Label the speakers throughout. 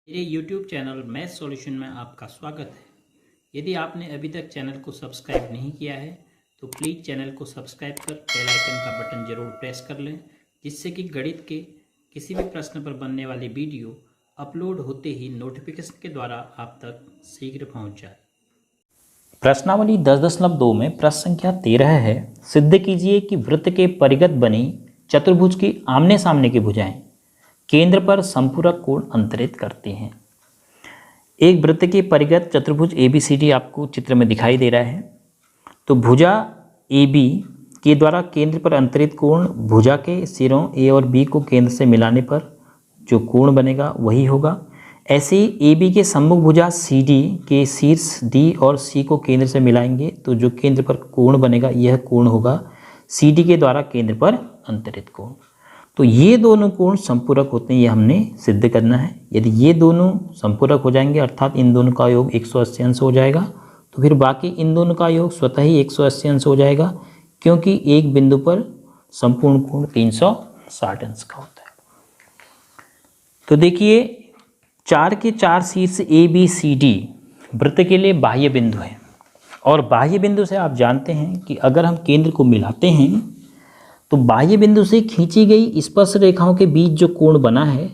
Speaker 1: मेरे YouTube channel math solution में आपका स्वागत है। यदि आपने अभी तक चैनल को सब्सक्राइब नहीं किया है तो प्लीज़ चैनल को सब्सक्राइब कर बेल आइकन का बटन ज़रूर प्रेस कर लें, जिससे कि गणित के किसी भी प्रश्न पर बनने वाली वीडियो अपलोड होते ही नोटिफिकेशन के द्वारा आप तक शीघ्र पहुंच जाए।
Speaker 2: प्रश्नावली 10.2 में प्रश्न संख्या 13 है। सिद्ध कीजिए कि वृत्त के परिगत बनी चतुर्भुज की आमने सामने की भुजाएं केंद्र पर संपूरक कोण अंतरित करती हैं। एक वृत्त के परिगत चतुर्भुज ABCD आपको चित्र में दिखाई दे रहा है। तो भुजा AB के द्वारा केंद्र पर अंतरित कोण भुजा के सिरों A और B को केंद्र से मिलाने पर जो कोण बनेगा वही होगा। ऐसे ही AB के सम्मुख भुजा CD के शीर्ष D और C को केंद्र से मिलाएंगे तो जो केंद्र पर कोण बनेगा यह कोण होगा CD के द्वारा केंद्र पर अंतरित कोण। तो ये दोनों कोण संपूरक होते हैं, ये हमने सिद्ध करना है। यदि ये दोनों संपूरक हो जाएंगे अर्थात इन दोनों का योग 180 अंश हो जाएगा तो फिर बाकी इन दोनों का योग स्वतः ही 180 अंश हो जाएगा, क्योंकि एक बिंदु पर संपूर्ण कोण 360 अंश का होता है। तो देखिए 4 के 4 शीर्ष ABCD वृत्त के लिए बाह्य बिंदु है और बाह्य बिंदु से आप जानते हैं कि अगर हम केंद्र को मिलाते हैं तो बाह्य बिंदु से खींची गई स्पर्श रेखाओं के बीच जो कोण बना है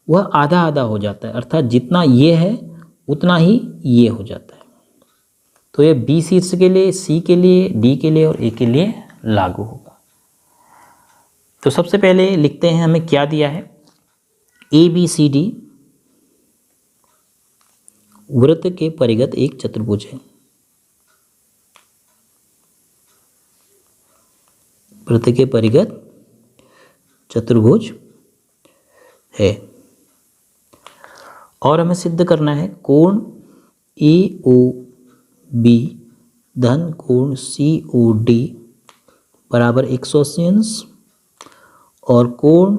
Speaker 2: वह आधा आधा हो जाता है, अर्थात जितना ये है उतना ही ये हो जाता है। तो यह B शीर्ष के लिए, C के लिए, D के लिए और A के लिए लागू होगा। तो सबसे पहले लिखते हैं हमें क्या दिया है। ABCD वृत्त के परिगत एक चतुर्भुज है। वृत्त के परिगत चतुर्भुज है और हमें सिद्ध करना है कोण AOB धन कोण COD बराबर 180 अंश और कोण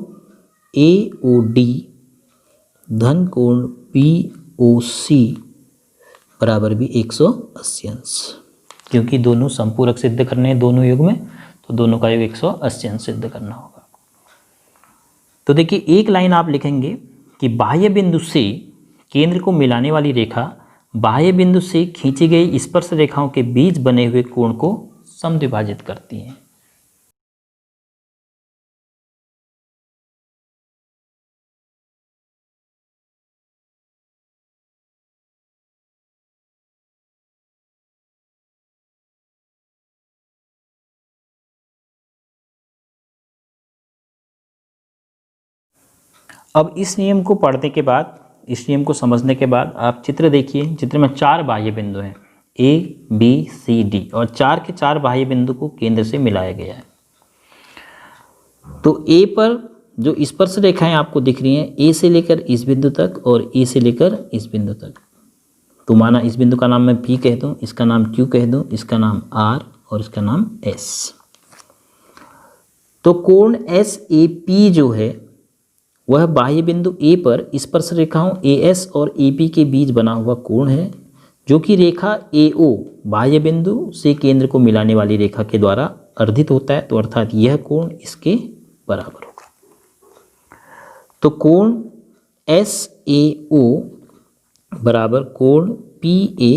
Speaker 2: AOD धन कोण BOC बराबर भी 180 अंश। क्योंकि दोनों संपूरक सिद्ध करने हैं दोनों युग में, तो दोनों का योग 180 अंश सिद्ध करना होगा। तो देखिए एक लाइन आप लिखेंगे कि बाह्य बिंदु से केंद्र को मिलाने वाली रेखा बाह्य बिंदु से खींची गई स्पर्श रेखाओं के बीच बने हुए कोण को समद्विभाजित करती है। अब इस नियम को पढ़ने के बाद, इस नियम को समझने के बाद आप चित्र देखिए। चित्र में 4 बाह्य बिंदु हैं A, B, C, D और 4 के 4 बाह्य बिंदु को केंद्र से मिलाया गया है। तो A पर जो स्पर्श रेखाएं आपको दिख रही हैं A से लेकर इस बिंदु तक और A से लेकर इस बिंदु तक। तो माना इस बिंदु का नाम मैं P कह दूँ, इसका नाम Q कह दूँ, इसका नाम R और इसका नाम S। तो कोण SAP जो है वह बाह्य बिंदु A पर स्पर्श रेखाओं AS और AP के बीच बना हुआ कोण है, जो कि रेखा AO बाह्य बिंदु से केंद्र को मिलाने वाली रेखा के द्वारा अर्धित होता है। तो अर्थात यह कोण इसके बराबर होगा। तो कोण SAO बराबर कोण PAO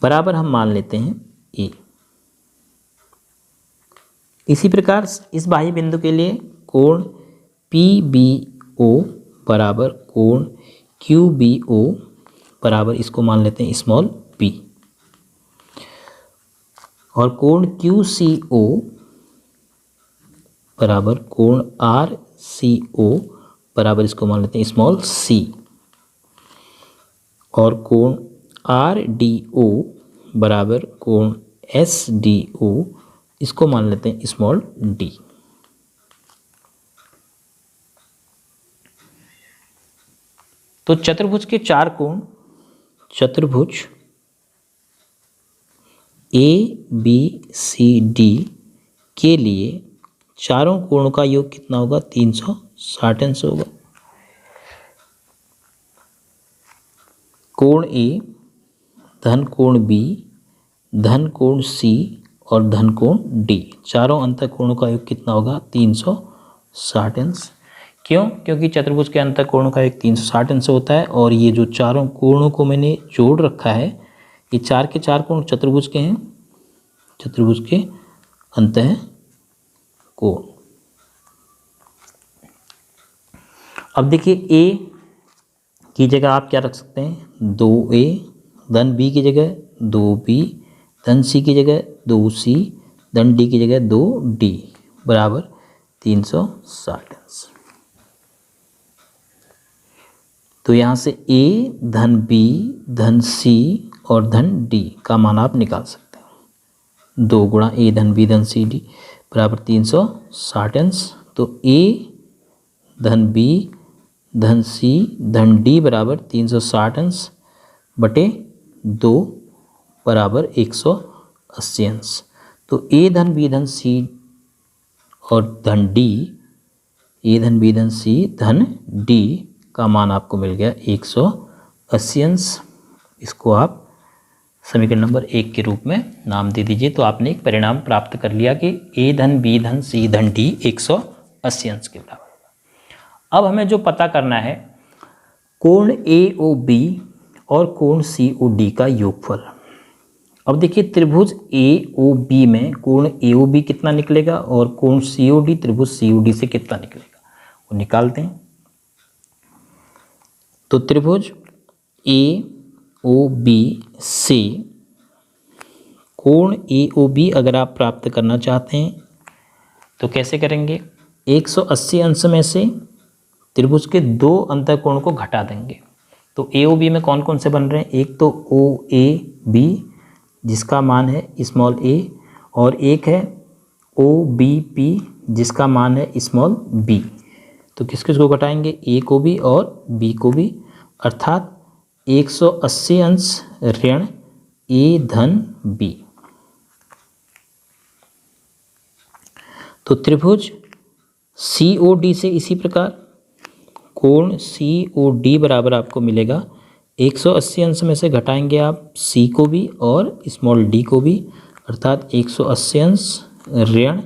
Speaker 2: बराबर हम मान लेते हैं A। इसी प्रकार इस बाह्य बिंदु के लिए कोण PBO बराबर कोण QBO बराबर इसको मान लेते हैं स्मॉल p और कोण QCO बराबर कोण RCO बराबर इसको मान लेते हैं स्मॉल c और कोण RDO बराबर कोण SDO इसको मान लेते हैं स्मॉल d। तो चतुर्भुज के 4 कोण, चतुर्भुज ABCD के लिए चारों कोणों का योग कितना होगा 360 अंश होगा। कोण A धन कोण B धन कोण C और धन कोण D, चारों अंतःकोणों का योग कितना होगा 360 अंश। क्यों? क्योंकि चतुर्भुज के अंतर कोणों का एक 360 अंश होता है और ये जो चारों कोणों को मैंने जोड़ रखा है, ये चार के चार कोण चतुर्भुज के हैं, चतुर्भुज के अंतः कोण। अब देखिए a की जगह आप क्या रख सकते हैं, 2a, धन b की जगह 2b, धन c की जगह 2c, धन d की जगह 2d बराबर 360 अंश। तो यहाँ से a, धन b, धन c और धन d का मान आप निकाल सकते हैं। 2 गुणा a धन b धन c d बराबर 360 अंश। तो a धन b धन c धन d बराबर 360 अंश बटे 2 बराबर 180 अंश। तो a धन b धन c और धन d, a धन b धन c धन d का मान आपको मिल गया 180 अंश। इसको आप समीकरण नंबर 1 के रूप में नाम दे दीजिए। तो आपने एक परिणाम प्राप्त कर लिया कि a धन b धन c धन d 180 अंश के बराबर होगा। अब हमें जो पता करना है कोण AOB और कोण COD का योगफल। अब देखिए त्रिभुज AOB में कोण AOB कितना निकलेगा और कोण COD त्रिभुज COD से कितना निकलेगा वो निकालते हैं। तो त्रिभुज AOB से कोण AOB अगर आप प्राप्त करना चाहते हैं तो कैसे करेंगे, 180 अंश में से त्रिभुज के दो अंतःकोण को घटा देंगे। तो AOB में कौन कौन से बन रहे हैं, एक तो OAB जिसका मान है स्मॉल a और एक है OBP जिसका मान है स्मॉल b। तो किस किस को घटाएंगे, a को भी और b को भी, अर्थात 180 अंश ऋण a धन b। तो त्रिभुज COD से इसी प्रकार कोण COD बराबर आपको मिलेगा 180 अंश में से घटाएंगे आप c को भी और स्मॉल d को भी, अर्थात 180 अंश ऋण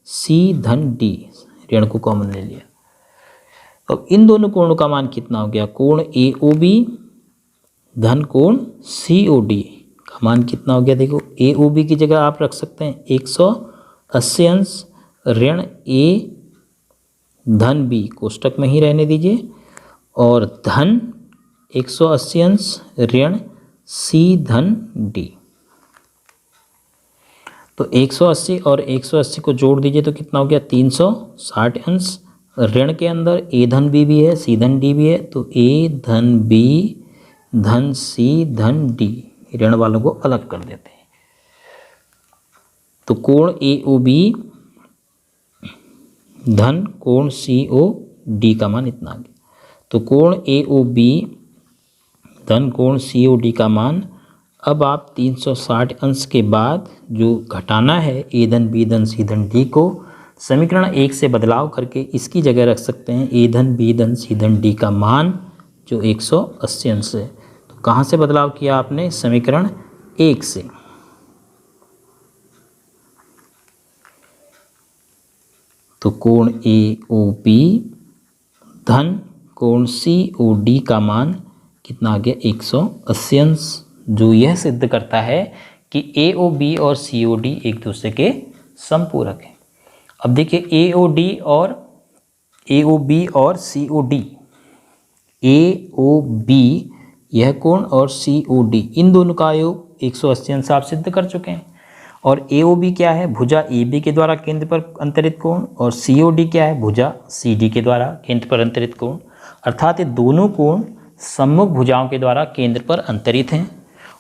Speaker 2: c धन d, ऋण को कॉमन ले लिया। अब इन दोनों कोणों का मान कितना हो गया, कोण AOB धन कोण COD का मान कितना हो गया, देखो AOB की जगह आप रख सकते हैं 180 अंश ऋण a धन b, कोष्टक में ही रहने दीजिए, और धन 180 अंश ऋण c धन d। तो 180 और 180 को जोड़ दीजिए तो कितना हो गया, 360 अंश। ऋण के अंदर a धन b भी है, c धन d भी है, तो a धन b धन c धन d, ऋण वालों को अलग कर देते हैं। तो कोण AOB धन कोण COD का मान इतना आ गया। तो कोण AOB धन कोण COD का मान अब आप 360 अंश के बाद जो घटाना है a धन b धन c धन d को समीकरण 1 से बदलाव करके इसकी जगह रख सकते हैं a धन b धन c धन d का मान जो 180 अंश है। तो कहाँ से बदलाव किया आपने, समीकरण 1 से। तो कोण AOB धन कोण COD का मान कितना आ गया, 180 अंश, जो यह सिद्ध करता है कि AOB और COD एक दूसरे के समपूरक हैं। अब देखिए AOB और COD, AOB यह कोण और COD इन दोनों का योग 180 अंश आप सिद्ध कर चुके हैं। और AOB क्या है, भुजा AB के द्वारा केंद्र पर अंतरित कोण, और COD क्या है, भुजा CD के द्वारा केंद्र पर अंतरित कोण, अर्थात ये दोनों कोण सम्मुख भुजाओं के द्वारा केंद्र पर अंतरित हैं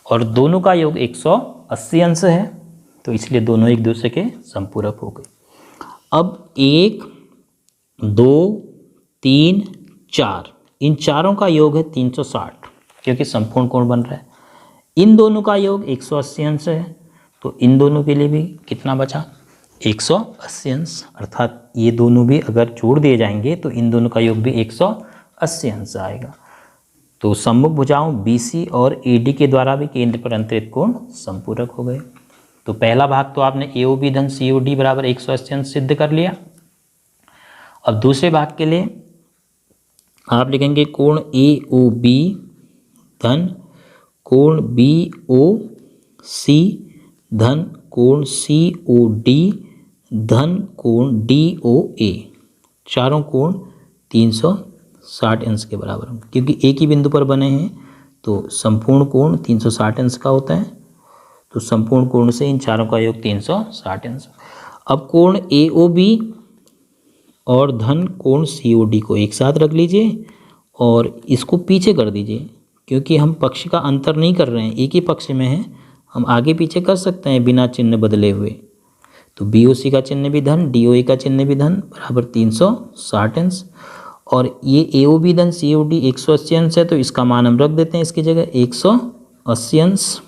Speaker 2: और दोनों का योग 180 अंश है। तो इसलिए दोनों एक दूसरे के संपूरक हो गए। अब 1 2 3 4 इन चारों का योग है 360 क्योंकि संपूर्ण कोण बन रहा है। इन दोनों का योग 180 अंश है, तो इन दोनों के लिए भी कितना बचा, 180 अंश, अर्थात ये दोनों भी अगर जोड़ दिए जाएंगे तो इन दोनों का योग भी 180 अंश आएगा। तो सम्मुख भुजाओं BC और AD के द्वारा भी केंद्र पर अंतरित कोण संपूरक हो गए। तो पहला भाग तो आपने AOB धन COD बराबर 180 अंश सिद्ध कर लिया। अब दूसरे भाग के लिए आप लिखेंगे कोण ए ओ बी धन कोण बी ओ सी धन कोण सी ओ डी धन कोण डी ओ ए। चारों कोण 360 अंश के बराबर होंगे। क्योंकि एक ही बिंदु पर बने हैं तो संपूर्ण कोण 360 अंश का होता है, तो संपूर्ण कोण से इन चारों का योग 360 अंश। अब कोण ए ओ बी और धन कोण सी ओ डी को एक साथ रख लीजिए और इसको पीछे कर दीजिए, क्योंकि हम पक्ष का अंतर नहीं कर रहे हैं, एक ही पक्ष में है, हम आगे पीछे कर सकते हैं बिना चिन्ह बदले हुए। तो बी ओ सी का चिन्ह भी धन, डी ओ ए का चिन्ह भी धन, बराबर 360 अंश। और ये ए ओ बी धन सी ओ डी 180 अंश है, तो इसका मान हम रख देते हैं इसकी जगह 180 अंश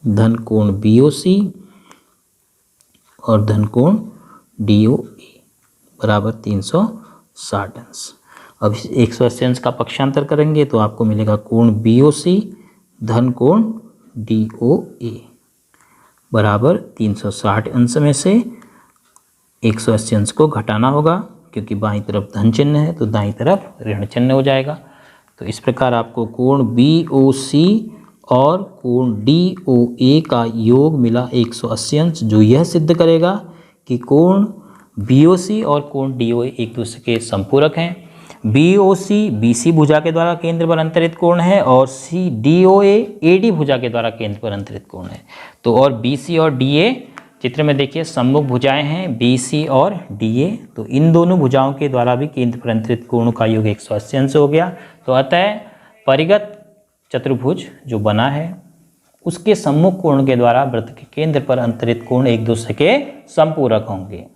Speaker 2: धन कोण बी ओ सी और धन कोण डी ओ ए बराबर 360 अंश। अब 180 अंश का पक्षांतर करेंगे तो आपको मिलेगा कोण बी ओ सी धन कोण डी ओ ए बराबर 360 अंश में से 180 अंश को घटाना होगा, क्योंकि बाईं तरफ धन चिन्ह है तो दाईं तरफ ऋण चिन्ह हो जाएगा। तो इस प्रकार आपको कोण बी ओ सी और कोण डी ओ ए का योग मिला 180 अंश, जो यह सिद्ध करेगा कि कोण बी ओ सी और कोण डी ओ ए एक दूसरे के संपूरक हैं। B O C B C भुजा के द्वारा केंद्र पर अंतरित कोण है और C D O A D भुजा के द्वारा केंद्र पर अंतरित कोण है। तो और बी सी और डी ए चित्र में देखिए सम्मुख भुजाएं हैं बी सी और डी ए, तो इन दोनों भुजाओं के द्वारा भी केंद्र पर अंतरित कोण का योग 180 अंश हो गया। तो अतः परिगत चतुर्भुज जो बना है उसके सम्मुख कोण के द्वारा वृत्त के केंद्र पर अंतरित कोण एक दूसरे के संपूरक होंगे।